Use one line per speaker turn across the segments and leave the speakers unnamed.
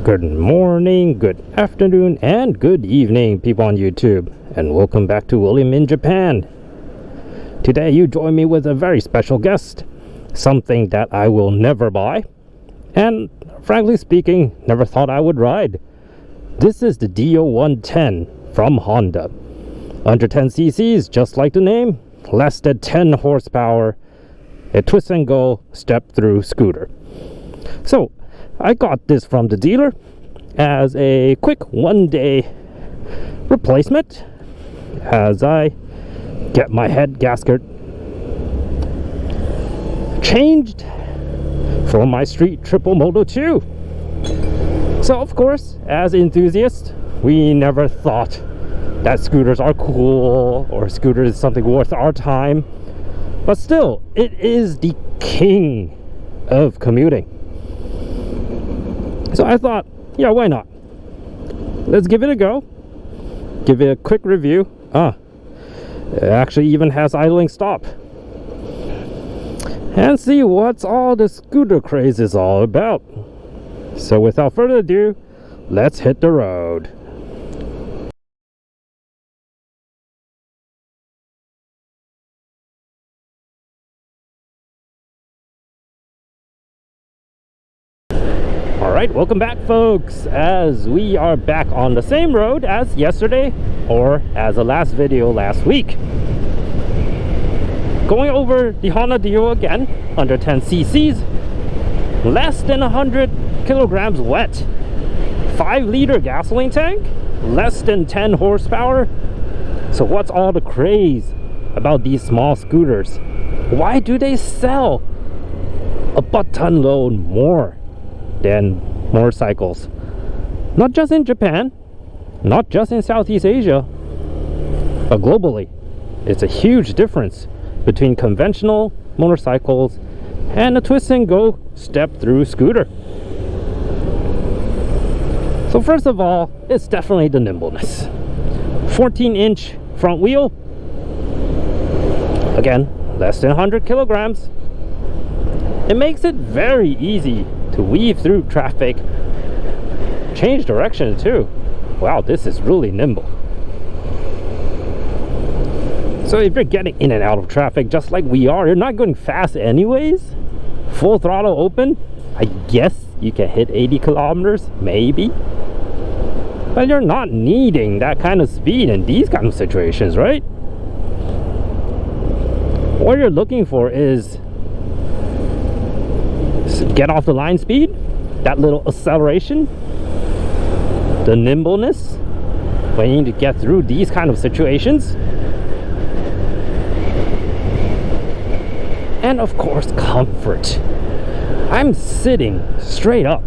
Good morning, good afternoon, and good evening, people on YouTube, and welcome back to William in Japan. Today you join me with a very special guest, something that I will never buy, and frankly speaking, never thought I would ride. This is the Dio110 from Honda. Under 10 cc's, just like the name, less than 10 horsepower, a twist and go step-through scooter. So, I got this from the dealer as a quick one-day replacement as I get my head gasket changed for my street triple Moto 2. So of course, as enthusiasts, we never thought that scooters are cool or scooters is something worth our time, but still, it is the king of commuting. So I thought, yeah, why not? Let's give it a go. Give it a quick review. It actually even has idling stop. And see what's all the scooter craze is all about. So without further ado, let's hit the road. Alright, welcome back folks, as we are back on the same road as yesterday, or as the last video last week. Going over the Honda Dio again, under 10 cc's, less than 100 kilograms wet, 5-liter gasoline tank, less than 10 horsepower. So what's all the craze about these small scooters? Why do they sell a butt-ton load more than motorcycles? Not just in Japan, not just in Southeast Asia, but globally. It's a huge difference between conventional motorcycles and a twist and go step through scooter. So first of all, it's definitely the nimbleness. 14-inch front wheel, again, less than 100 kilograms. It makes it very easy to weave through traffic, change direction too. Wow, this is really nimble. So if you're getting in and out of traffic just like we are, you're not going fast anyways. Full throttle open, I guess you can hit 80 kilometers, maybe. But you're not needing that kind of speed in these kind of situations, right? What you're looking for is get off the line speed, that little acceleration, the nimbleness when you need to get through these kind of situations, and of course comfort. I'm sitting straight up.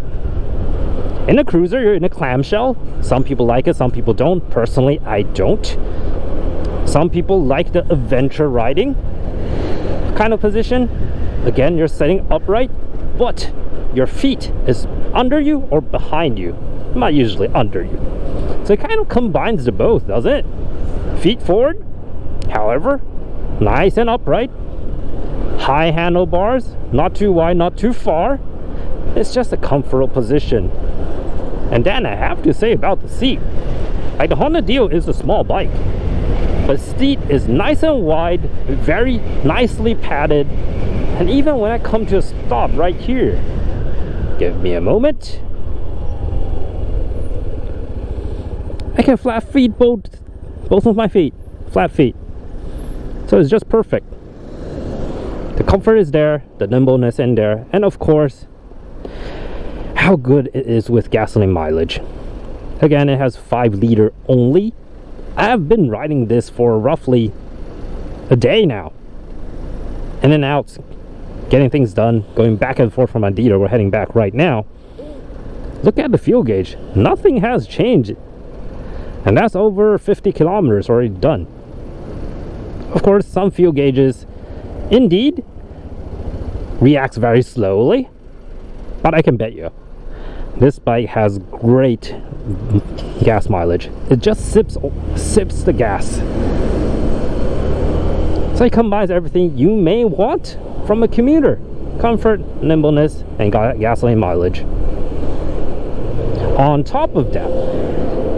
In a cruiser, you're in a clamshell. Some people like it, some people don't. Personally, I don't. Some people like the adventure riding kind of position. Again, you're sitting upright, but your feet is under you or behind you, not usually under you. So it kind of combines the both, doesn't it? Feet forward, however, nice and upright. High handlebars, not too wide, not too far. It's just a comfortable position. And then I have to say about the seat. Like, the Honda Dio is a small bike, but the seat is nice and wide, very nicely padded. And even when I come to a stop right here, give me a moment, I can flat feet both of my feet, flat feet. So it's just perfect. The comfort is there, the nimbleness in there, and of course, how good it is with gasoline mileage. Again, it has 5-liter only. I have been riding this for roughly a day now. In and out, getting things done, going back and forth from my dealer. We're heading back right now. Look at the fuel gauge. Nothing has changed. And that's over 50 kilometers already done. Of course, some fuel gauges indeed reacts very slowly, but I can bet you this bike has great gas mileage. It just sips the gas. So it combines everything you may want from a commuter: comfort, nimbleness, and gasoline mileage. On top of that,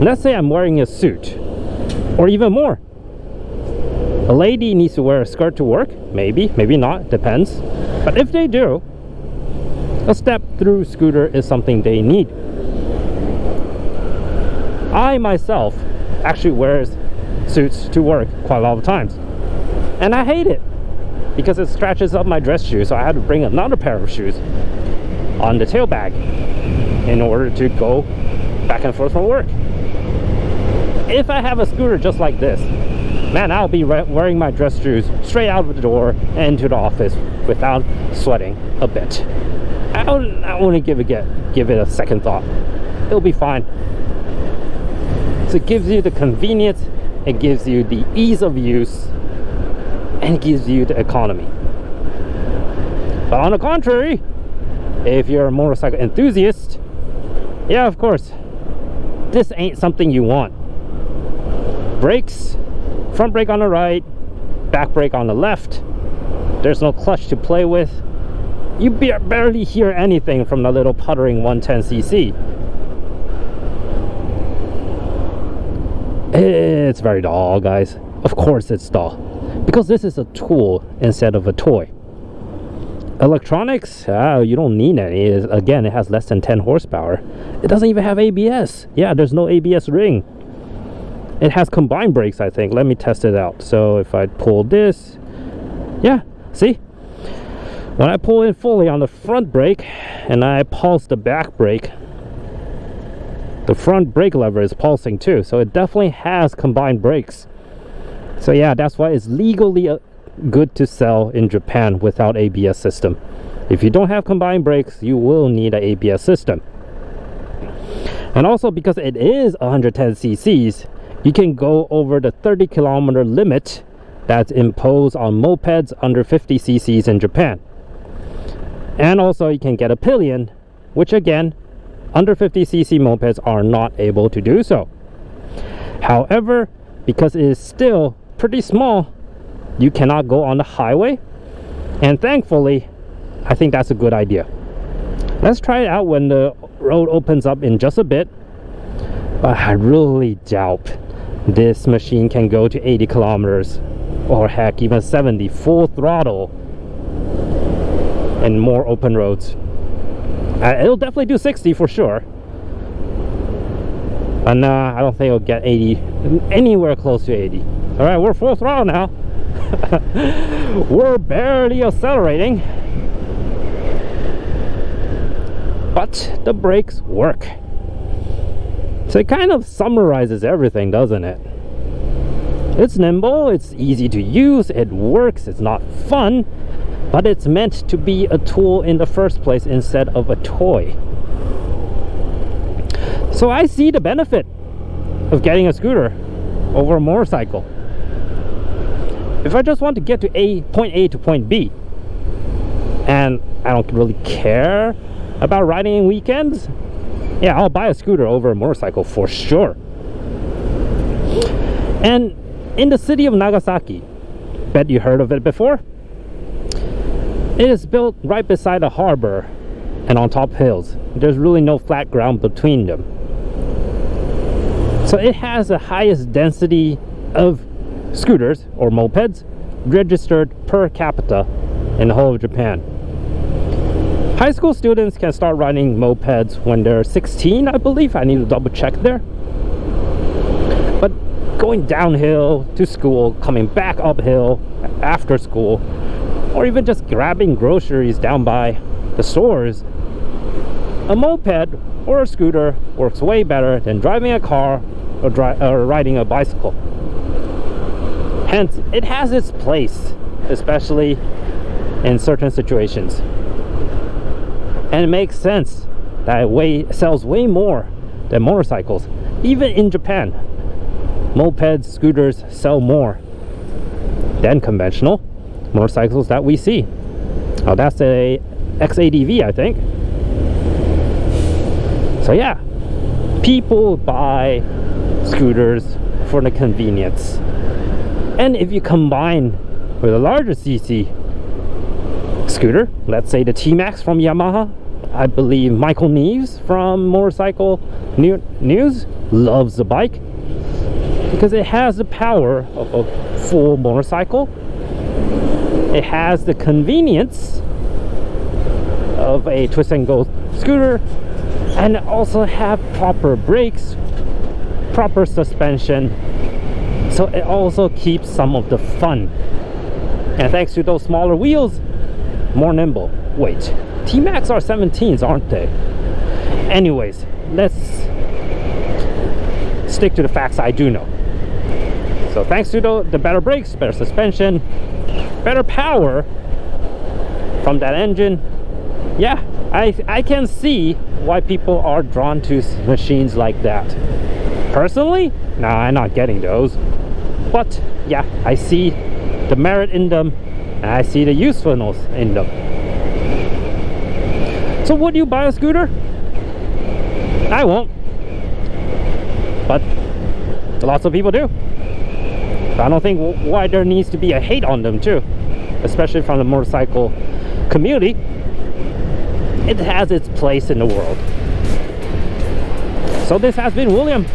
let's say I'm wearing a suit, or even more. A lady needs to wear a skirt to work, maybe not, depends. But if they do, a step-through scooter is something they need. I myself actually wears suits to work quite a lot of times, and I hate it because it scratches up my dress shoe, so I had to bring another pair of shoes on the tail bag in order to go back and forth from work. If I have a scooter just like this, man, I'll be wearing my dress shoes straight out of the door and into the office without sweating a bit. I wouldn't give it a second thought. It'll be fine. So it gives you the convenience, it gives you the ease of use, and it gives you the economy. But on the contrary, if you're a motorcycle enthusiast, yeah, of course, this ain't something you want. Brakes, front brake on the right, back brake on the left. There's no clutch to play with. You barely hear anything from the little puttering 110cc. It's very dull, guys. Of course it's dull, because this is a tool instead of a toy. Electronics, you don't need any. Again, it has less than 10 horsepower. It doesn't even have ABS. Yeah, there's no ABS ring. It has combined brakes, I think. Let me test it out. So if I pull this, yeah, see? When I pull in fully on the front brake and I pulse the back brake, the front brake lever is pulsing too. So it definitely has combined brakes. So yeah, that's why it's legally good to sell in Japan without ABS system. If you don't have combined brakes, you will need an ABS system. And also because it is 110 cc's, you can go over the 30 kilometer limit that's imposed on mopeds under 50 cc's in Japan. And also you can get a pillion, which again, under 50 cc mopeds are not able to do so. However, because it is still pretty small, you cannot go on the highway, and thankfully I think that's a good idea. Let's try it out when the road opens up in just a bit, but I really doubt this machine can go to 80 kilometers or heck even 70 full throttle and more open roads. It'll definitely do 60 for sure, and I don't think it'll get 80 anywhere close to 80. All right, we're full throttle now. We're barely accelerating, but the brakes work. So it kind of summarizes everything, doesn't it? It's nimble, it's easy to use, it works, it's not fun, but it's meant to be a tool in the first place instead of a toy. So I see the benefit of getting a scooter over a motorcycle. If I just want to get to point A to point B, and I don't really care about riding in weekends, yeah, I'll buy a scooter over a motorcycle for sure. And in the city of Nagasaki, bet you heard of it before, it is built right beside a harbor and on top hills. There's really no flat ground between them. So it has the highest density of scooters or mopeds registered per capita in the whole of Japan. High school students can start riding mopeds when they're 16, I believe. I need to double check there. But going downhill to school, coming back uphill after school, or even just grabbing groceries down by the stores, a moped or a scooter works way better than driving a car or riding a bicycle. Hence, it has its place, especially in certain situations. And it makes sense that it sells way more than motorcycles. Even in Japan, mopeds, scooters sell more than conventional motorcycles that we see. Oh, that's a XADV, I think. So yeah, people buy scooters for the convenience. And if you combine with a larger cc scooter, let's say the T-Max from Yamaha I believe Michael Neves from Motorcycle News loves the bike because it has the power of a full motorcycle. It has the convenience of a twist and go scooter, and also have proper brakes, proper suspension, so it also keeps some of the fun. And thanks to those smaller wheels, more nimble. Wait, T-Max are 17s, aren't they? Anyways, let's stick to the facts I do know. So thanks to the better brakes, better suspension, better power from that engine, yeah, I can see why people are drawn to machines like that. Personally, nah, I'm not getting those, but yeah, I see the merit in them, and I see the usefulness in them. So would you buy a scooter? I won't, but lots of people do. So I don't think why there needs to be a hate on them too, especially from the motorcycle community. It has its place in the world. So this has been William,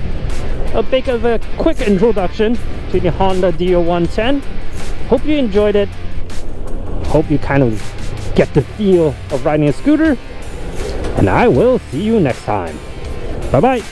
a bit of a quick introduction to the Honda Dio110. Hope you enjoyed it. Hope you kind of get the feel of riding a scooter, and I will see you next time. Bye bye.